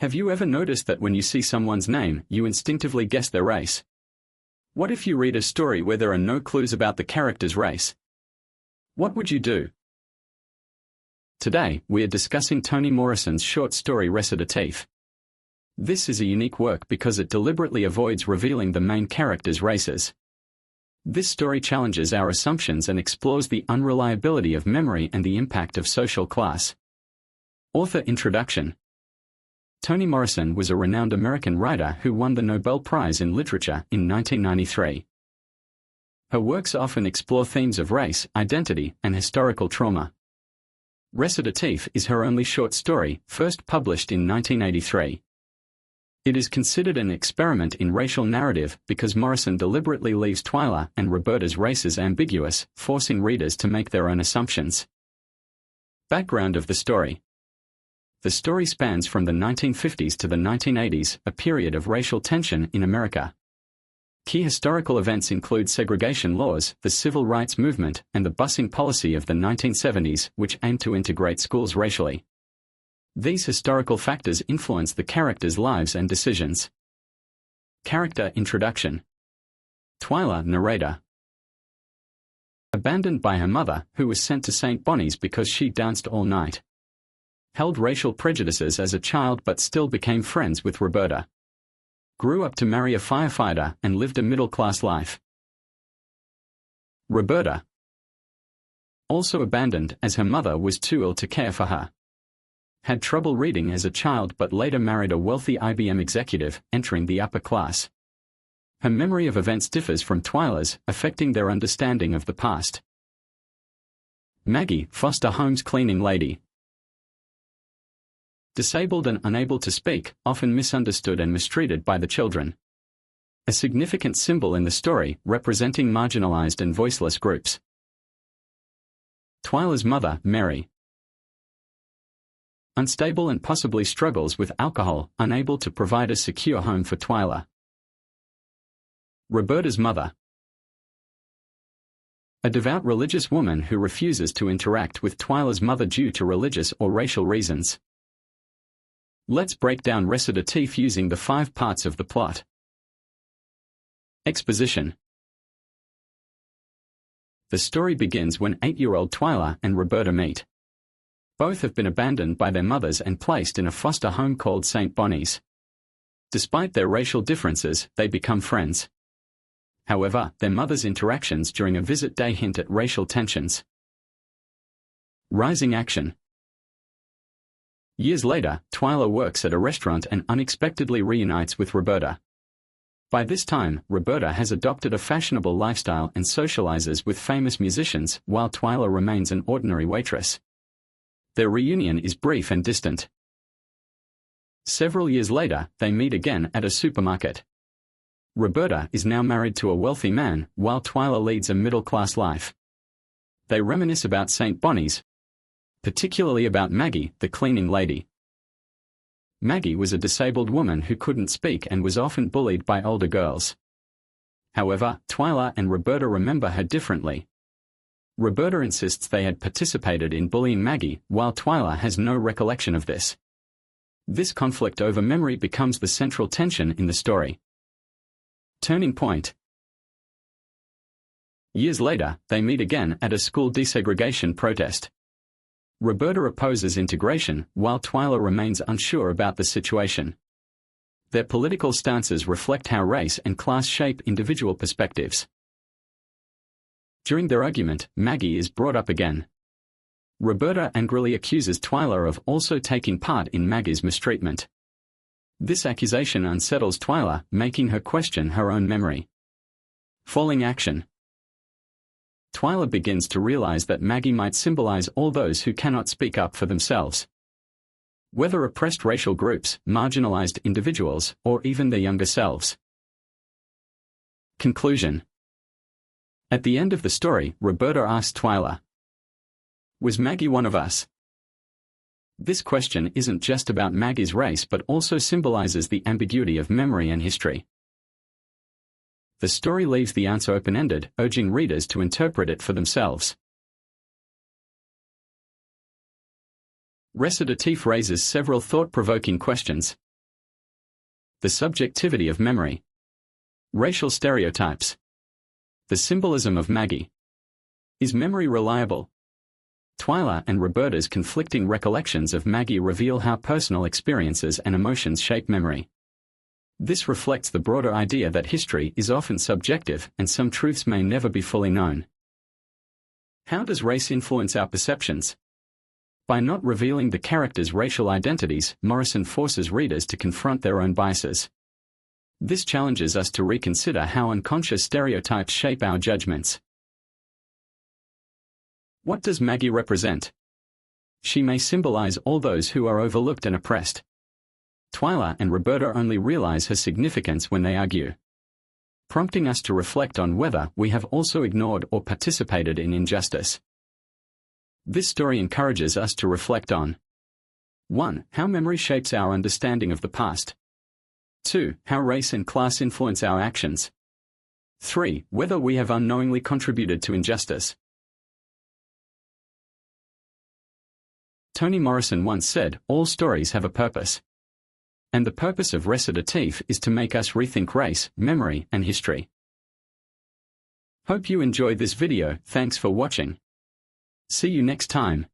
Have you ever noticed that when you see someone's name, you instinctively guess their race? What if you read a story where there are no clues about the character's race? What would you do? Today, we are discussing Toni Morrison's short story Recitatif. This is a unique work because it deliberately avoids revealing the main character's races. This story challenges our assumptions and explores the unreliability of memory and the impact of social class. Author introduction. Toni Morrison was a renowned American writer who won the Nobel Prize in Literature in 1993. Her works often explore themes of race, identity, and historical trauma. Recitatif is her only short story, first published in 1983. It is considered an experiment in racial narrative because Morrison deliberately leaves Twyla and Roberta's races ambiguous, forcing readers to make their own assumptions. Background of the story. The story spans from the 1950s to the 1980s, a period of racial tension in America. Key historical events include segregation laws, the civil rights movement, and the busing policy of the 1970s, which aimed to integrate schools racially. These historical factors influence the characters' lives and decisions. Character introduction. Twyla, narrator. Abandoned by her mother, who was sent to St. Bonnie's because she danced all night. Held racial prejudices as a child but still became friends with Roberta. Grew up to marry a firefighter and lived a middle-class life. Roberta. Also abandoned as her mother was too ill to care for her. Had trouble reading as a child but later married a wealthy IBM executive, entering the upper class. Her memory of events differs from Twyla's, affecting their understanding of the past. Maggie, foster home's cleaning lady. Disabled and unable to speak, often misunderstood and mistreated by the children. A significant symbol in the story, representing marginalized and voiceless groups. Twyla's mother, Mary. Unstable and possibly struggles with alcohol, unable to provide a secure home for Twyla. Roberta's mother. A devout religious woman who refuses to interact with Twyla's mother due to religious or racial reasons. Let's break down Recitatif using the 5 parts of the plot. Exposition. The story begins when 8-year-old Twyla and Roberta meet. Both have been abandoned by their mothers and placed in a foster home called St. Bonnie's. Despite their racial differences, they become friends. However, their mother's interactions during a visit day hint at racial tensions. Rising action. Years later, Twyla works at a restaurant and unexpectedly reunites with Roberta. By this time, Roberta has adopted a fashionable lifestyle and socializes with famous musicians, while Twyla remains an ordinary waitress. Their reunion is brief and distant. Several years later, they meet again at a supermarket. Roberta is now married to a wealthy man, while Twyla leads a middle-class life. They reminisce about St. Bonnie's, particularly about Maggie, the cleaning lady. Maggie was a disabled woman who couldn't speak and was often bullied by older girls. However, Twyla and Roberta remember her differently. Roberta insists they had participated in bullying Maggie, while Twyla has no recollection of this. This conflict over memory becomes the central tension in the story. Turning point. Years later, they meet again at a school desegregation protest. Roberta opposes integration, while Twyla remains unsure about the situation. Their political stances reflect how race and class shape individual perspectives. During their argument, Maggie is brought up again. Roberta angrily accuses Twyla of also taking part in Maggie's mistreatment. This accusation unsettles Twyla, making her question her own memory. Falling action. Twyla begins to realize that Maggie might symbolize all those who cannot speak up for themselves. Whether oppressed racial groups, marginalized individuals, or even their younger selves. Conclusion. At the end of the story, Roberta asks Twyla, "Was Maggie one of us?" This question isn't just about Maggie's race but also symbolizes the ambiguity of memory and history. The story leaves the answer open-ended, urging readers to interpret it for themselves. Recitatif raises several thought-provoking questions. The subjectivity of memory. Racial stereotypes. The symbolism of Maggie. Is memory reliable? Twyla and Roberta's conflicting recollections of Maggie reveal how personal experiences and emotions shape memory. This reflects the broader idea that history is often subjective and some truths may never be fully known. How does race influence our perceptions? By not revealing the characters' racial identities, Morrison forces readers to confront their own biases. This challenges us to reconsider how unconscious stereotypes shape our judgments. What does Maggie represent? She may symbolize all those who are overlooked and oppressed. Twyla and Roberta only realize her significance when they argue, prompting us to reflect on whether we have also ignored or participated in injustice. This story encourages us to reflect on 1. How memory shapes our understanding of the past. 2. How race and class influence our actions. 3. Whether we have unknowingly contributed to injustice. Toni Morrison once said, "All stories have a purpose." And the purpose of Recitatif is to make us rethink race, memory, and history. Hope you enjoyed this video. Thanks for watching. See you next time.